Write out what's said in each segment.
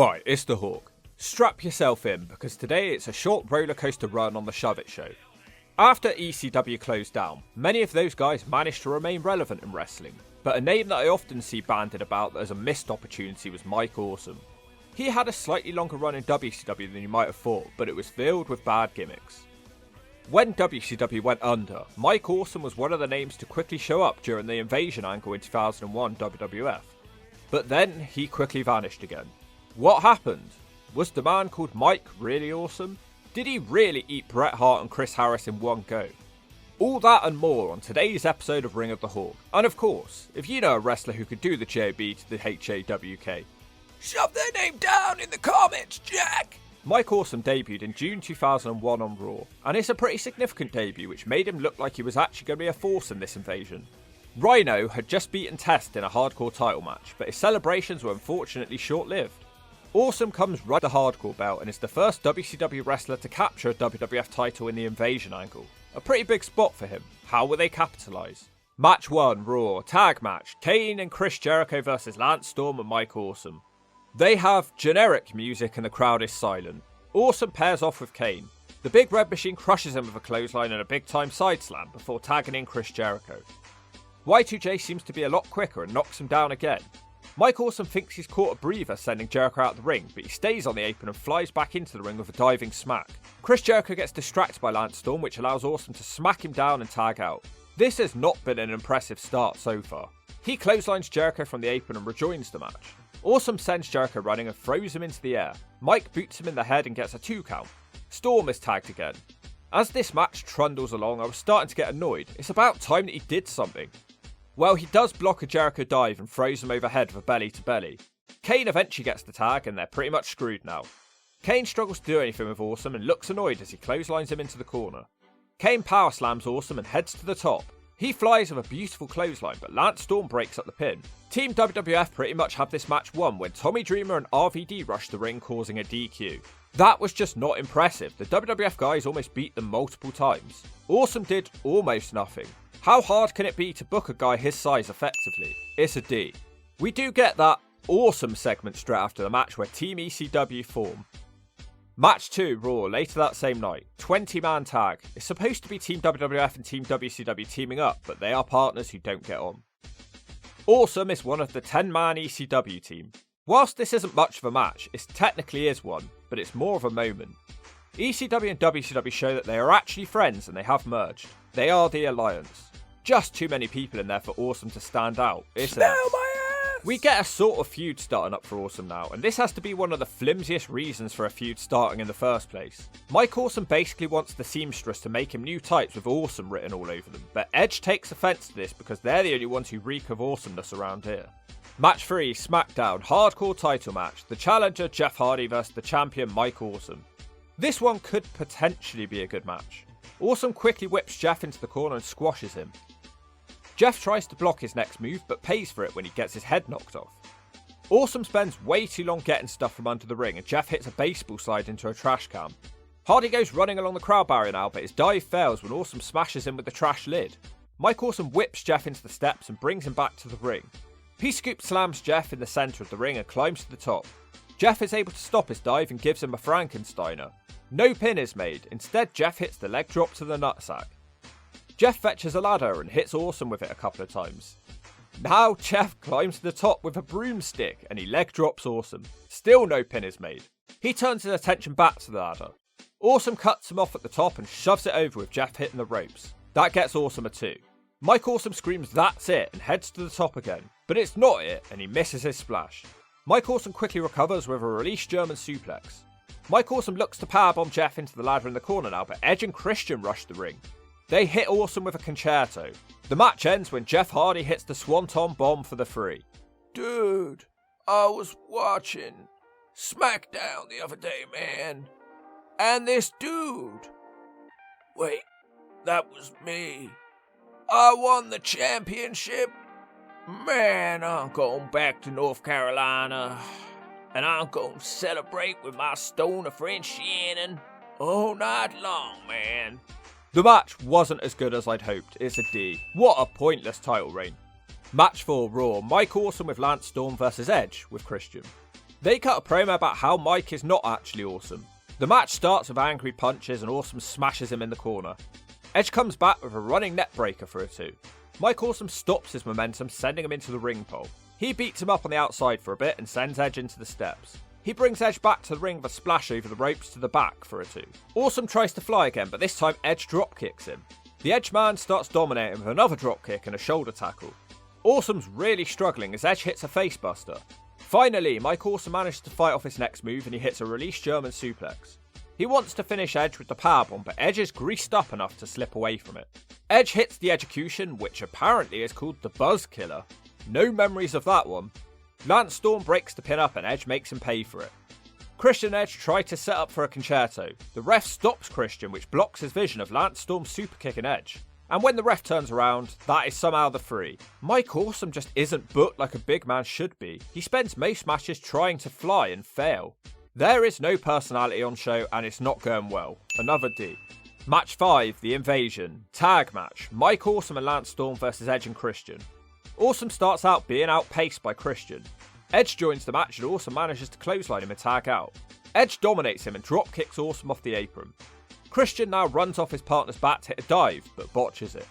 Alright, it's the Hawk. Strap yourself in, because today it's a short roller coaster run on the Shove It show. After ECW closed down, many of those guys managed to remain relevant in wrestling, but a name that I often see bandied about as a missed opportunity was Mike Awesome. He had a slightly longer run in WCW than you might have thought, but it was filled with bad gimmicks. When WCW went under, Mike Awesome was one of the names to quickly show up during the Invasion angle in 2001 WWF. But then he quickly vanished again. What happened? Was the man called Mike really awesome? Did he really eat Bret Hart and Chris Harris in one go? All that and more on today's episode of Ring of the Hawk. And of course, if you know a wrestler who could do the JOB to the HAWK, shove their name down in the comments, Jack! Mike Awesome debuted in June 2001 on Raw, and it's a pretty significant debut which made him look like he was actually going to be a force in this invasion. Rhino had just beaten Test in a hardcore title match, but his celebrations were unfortunately short-lived. Awesome comes right the hardcore belt and is the first WCW wrestler to capture a WWF title in the Invasion angle. A pretty big spot for him. How will they capitalise? Match 1, Raw, tag match, Kane and Chris Jericho versus Lance Storm and Mike Awesome. They have generic music and the crowd is silent. Awesome pairs off with Kane. The Big Red Machine crushes him with a clothesline and a big time side slam before tagging in Chris Jericho. Y2J seems to be a lot quicker and knocks him down again. Mike Awesome thinks he's caught a breather sending Jericho out the ring, but he stays on the apron and flies back into the ring with a diving smack. Chris Jericho gets distracted by Lance Storm, which allows Awesome to smack him down and tag out. This has not been an impressive start so far. He clotheslines Jericho from the apron and rejoins the match. Awesome sends Jericho running and throws him into the air. Mike boots him in the head and gets a 2 count. Storm is tagged again. As this match trundles along, I was starting to get annoyed. It's about time that he did something. Well, he does block a Jericho dive and throws him overhead for belly to belly. Kane eventually gets the tag and they're pretty much screwed now. Kane struggles to do anything with Awesome and looks annoyed as he clotheslines him into the corner. Kane power slams Awesome and heads to the top. He flies with a beautiful clothesline, but Lance Storm breaks up the pin. Team WWF pretty much have this match won when Tommy Dreamer and RVD rush the ring, causing a DQ. That was just not impressive. The WWF guys almost beat them multiple times. Awesome did almost nothing. How hard can it be to book a guy his size effectively? It's a D. We do get that awesome segment straight after the match where Team ECW form. Match 2, Raw, later that same night. 20-man tag. It's supposed to be Team WWF and Team WCW teaming up, but they are partners who don't get on. Awesome is one of the 10-man ECW team. Whilst this isn't much of a match, it technically is one, but it's more of a moment. ECW and WCW show that they are actually friends and they have merged. They are the Alliance. Just too many people in there for Awesome to stand out. Smell my ass! We get a sort of feud starting up for Awesome now, and this has to be one of the flimsiest reasons for a feud starting in the first place. Mike Awesome basically wants the seamstress to make him new tights with Awesome written all over them, but Edge takes offence to this because they're the only ones who reek of awesomeness around here. Match 3, SmackDown, hardcore title match. The challenger Jeff Hardy versus the champion Mike Awesome. This one could potentially be a good match. Awesome quickly whips Jeff into the corner and squashes him. Jeff tries to block his next move, but pays for it when he gets his head knocked off. Awesome spends way too long getting stuff from under the ring, and Jeff hits a baseball slide into a trash can. Hardy goes running along the crowd barrier now, but his dive fails when Awesome smashes him with the trash lid. Mike Awesome whips Jeff into the steps and brings him back to the ring. P-Scoop slams Jeff in the centre of the ring and climbs to the top. Jeff is able to stop his dive and gives him a Frankensteiner. No pin is made, instead Jeff hits the leg drop to the nutsack. Jeff fetches a ladder and hits Awesome with it a couple of times. Now Jeff climbs to the top with a broomstick and he leg drops Awesome. Still no pin is made. He turns his attention back to the ladder. Awesome cuts him off at the top and shoves it over with Jeff hitting the ropes. That gets Awesome a 2. Mike Awesome screams that's it and heads to the top again, but it's not it and he misses his splash. Mike Awesome quickly recovers with a released German suplex. Mike Awesome looks to powerbomb Jeff into the ladder in the corner now, but Edge and Christian rush the ring. They hit Awesome with a concerto. The match ends when Jeff Hardy hits the Swanton Bomb for the 3. Dude, I was watching SmackDown the other day, man. And this dude. Wait, that was me. I won the championship. Man, I'm going back to North Carolina. And I'm going to celebrate with my stoner friend Shannon all night long, man. The match wasn't as good as I'd hoped. It's a D. What a pointless title reign. Match 4, Raw. Mike Awesome with Lance Storm versus Edge with Christian. They cut a promo about how Mike is not actually Awesome. The match starts with angry punches and Awesome smashes him in the corner. Edge comes back with a running neck breaker for a 2. Mike Awesome stops his momentum, sending him into the ring pole. He beats him up on the outside for a bit and sends Edge into the steps. He brings Edge back to the ring with a splash over the ropes to the back for a 2. Awesome tries to fly again, but this time Edge drop kicks him. The Edge man starts dominating with another drop kick and a shoulder tackle. Awesome's really struggling as Edge hits a facebuster. Finally, Mike Awesome manages to fight off his next move and he hits a release German suplex. He wants to finish Edge with the powerbomb, but Edge is greased up enough to slip away from it. Edge hits the execution, which apparently is called the Buzz Killer. No memories of that one. Lance Storm breaks the pin up and Edge makes him pay for it. Christian and Edge try to set up for a concerto. The ref stops Christian, which blocks his vision of Lance Storm's super kicking Edge. And when the ref turns around, that is somehow the 3. Mike Awesome just isn't booked like a big man should be. He spends most matches trying to fly and fail. There is no personality on show and it's not going well. Another D. Match 5, The Invasion. Tag match. Mike Awesome and Lance Storm versus Edge and Christian. Awesome starts out being outpaced by Christian. Edge joins the match and Awesome manages to clothesline him and tag out. Edge dominates him and drop kicks Awesome off the apron. Christian now runs off his partner's back to hit a dive, but botches it.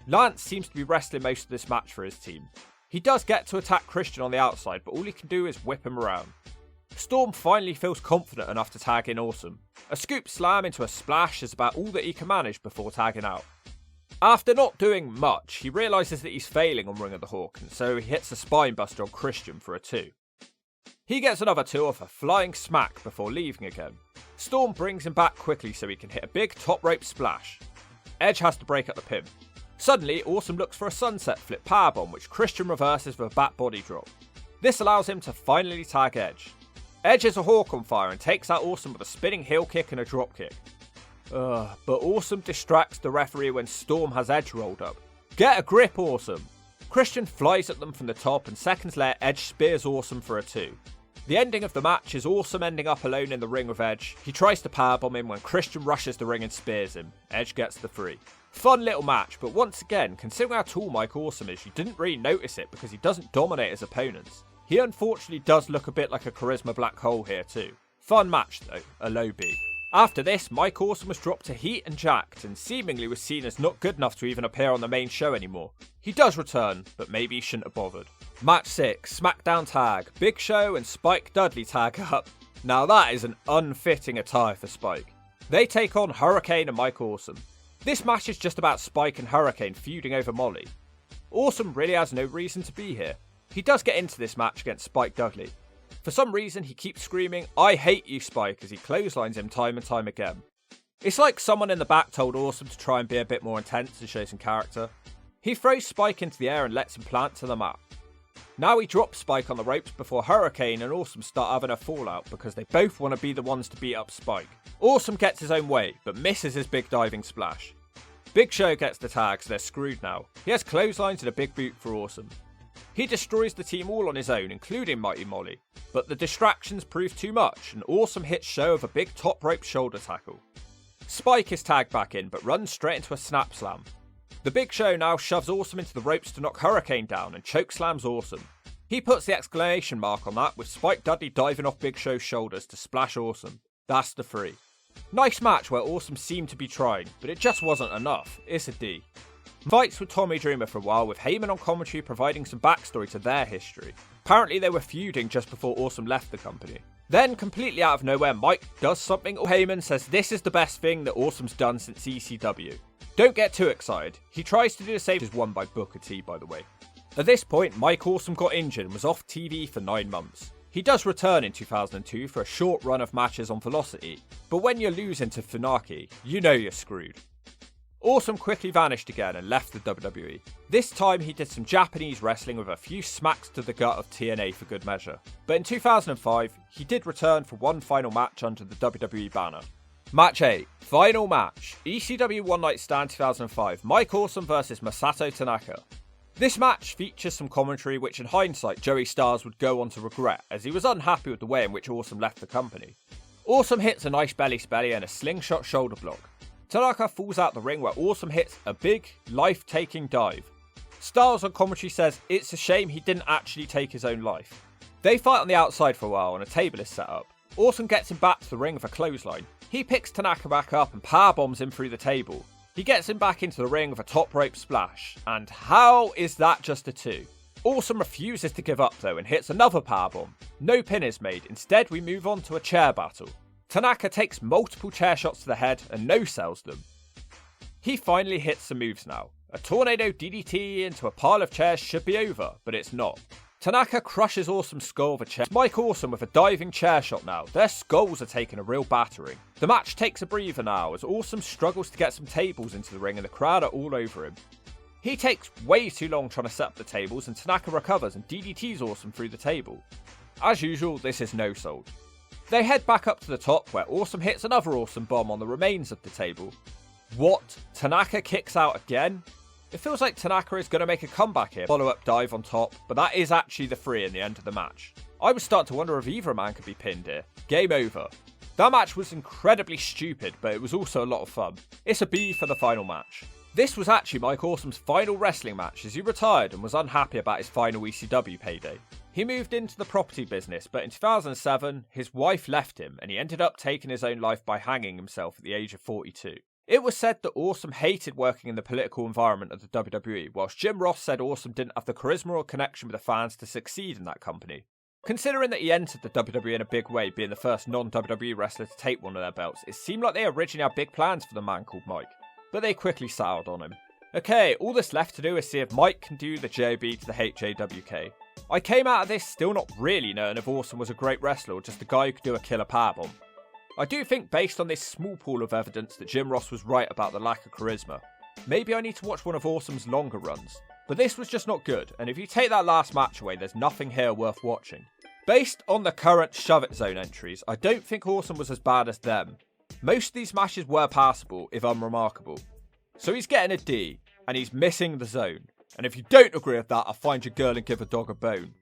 Lance seems to be wrestling most of this match for his team. He does get to attack Christian on the outside, but all he can do is whip him around. Storm finally feels confident enough to tag in Awesome. A scoop slam into a splash is about all that he can manage before tagging out. After not doing much, he realises that he's failing on Ring of the Hawk, and so he hits a spinebuster on Christian for a 2. He gets another 2 off a flying smack before leaving again. Storm brings him back quickly so he can hit a big top rope splash. Edge has to break up the pin. Suddenly, Awesome looks for a sunset flip powerbomb, which Christian reverses with a back body drop. This allows him to finally tag Edge. Edge is a hawk on fire and takes out Awesome with a spinning heel kick and a drop kick. But Awesome distracts the referee when Storm has Edge rolled up. Get a grip, Awesome! Christian flies at them from the top and seconds later Edge spears Awesome for a 2. The ending of the match is Awesome ending up alone in the ring with Edge. He tries to powerbomb him when Christian rushes the ring and spears him. Edge gets the 3. Fun little match, but once again, considering how tall Mike Awesome is, you didn't really notice it because he doesn't dominate his opponents. He unfortunately does look a bit like a charisma black hole here too. Fun match though, a low B. After this, Mike Awesome was dropped to heat and jacked and seemingly was seen as not good enough to even appear on the main show anymore. He does return, but maybe he shouldn't have bothered. Match 6, SmackDown tag. Big Show and Spike Dudley tag up. Now that is an unfitting attire for Spike. They take on Hurricane and Mike Awesome. This match is just about Spike and Hurricane feuding over Molly. Awesome really has no reason to be here. He does get into this match against Spike Dudley. For some reason, he keeps screaming, "I hate you, Spike," as he clotheslines him time and time again. It's like someone in the back told Awesome to try and be a bit more intense and show some character. He throws Spike into the air and lets him plant to the mat. Now he drops Spike on the ropes before Hurricane and Awesome start having a fallout because they both want to be the ones to beat up Spike. Awesome gets his own way, but misses his big diving splash. Big Show gets the tag, so they're screwed now. He has clotheslines and a big boot for Awesome. He destroys the team all on his own, including Mighty Molly. But the distractions prove too much, and Awesome hits Show with a big top rope shoulder tackle. Spike is tagged back in, but runs straight into a snap slam. The Big Show now shoves Awesome into the ropes to knock Hurricane down and chokeslams Awesome. He puts the exclamation mark on that, with Spike Dudley diving off Big Show's shoulders to splash Awesome. That's the 3. Nice match where Awesome seemed to be trying, but it just wasn't enough. It's a D. Fights with Tommy Dreamer for a while, with Heyman on commentary providing some backstory to their history. Apparently they were feuding just before Awesome left the company. Then, completely out of nowhere, Mike does something, or Heyman says this is the best thing that Awesome's done since ECW. Don't get too excited. He tries to do the same as won by Booker T, by the way. At this point, Mike Awesome got injured and was off TV for 9 months. He does return in 2002 for a short run of matches on Velocity, but when you're losing to Funaki, you know you're screwed. Awesome quickly vanished again and left the WWE. This time he did some Japanese wrestling with a few smacks to the gut of TNA for good measure. But in 2005, he did return for one final match under the WWE banner. Match 8, final match, ECW One Night Stand 2005, Mike Awesome vs Masato Tanaka. This match features some commentary which in hindsight Joey Styles would go on to regret, as he was unhappy with the way in which Awesome left the company. Awesome hits a nice belly spelly and a slingshot shoulder block. Tanaka falls out the ring where Awesome hits a big, life-taking dive. Styles on commentary says it's a shame he didn't actually take his own life. They fight on the outside for a while and a table is set up. Awesome gets him back to the ring with a clothesline. He picks Tanaka back up and powerbombs him through the table. He gets him back into the ring with a top rope splash. And how is that just a 2? Awesome refuses to give up though and hits another powerbomb. No pin is made, instead we move on to a chair battle. Tanaka takes multiple chair shots to the head and no-sells them. He finally hits some moves now. A tornado DDT into a pile of chairs should be over, but it's not. Tanaka crushes Awesome's skull with a chair. Mike Awesome with a diving chair shot now. Their skulls are taking a real battering. The match takes a breather now as Awesome struggles to get some tables into the ring and the crowd are all over him. He takes way too long trying to set up the tables and Tanaka recovers and DDTs Awesome through the table. As usual, this is no sold. They head back up to the top where Awesome hits another Awesome bomb on the remains of the table. What? Tanaka kicks out again? It feels like Tanaka is going to make a comeback here. Follow-up dive on top, but that is actually the 3 in the end of the match. I was starting to wonder if either man could be pinned here. Game over. That match was incredibly stupid, but it was also a lot of fun. It's a B for the final match. This was actually Mike Awesome's final wrestling match as he retired and was unhappy about his final ECW payday. He moved into the property business, but in 2007, his wife left him and he ended up taking his own life by hanging himself at the age of 42. It was said that Awesome hated working in the political environment of the WWE, whilst Jim Ross said Awesome didn't have the charisma or connection with the fans to succeed in that company. Considering that he entered the WWE in a big way, being the first non-WWE wrestler to take one of their belts, it seemed like they originally had big plans for the man called Mike, but they quickly soured on him. Okay, all that's left to do is see if Mike can do the JOB to the HAWK. I came out of this still not really knowing if Awesome was a great wrestler or just a guy who could do a killer powerbomb. I do think based on this small pool of evidence that Jim Ross was right about the lack of charisma. Maybe I need to watch one of Awesome's longer runs. But this was just not good, and if you take that last match away, there's nothing here worth watching. Based on the current Shove It Zone entries, I don't think Awesome was as bad as them. Most of these matches were passable, if unremarkable. So he's getting a D, and he's missing the zone. And if you don't agree with that, I'll find your girl and give a dog a bone.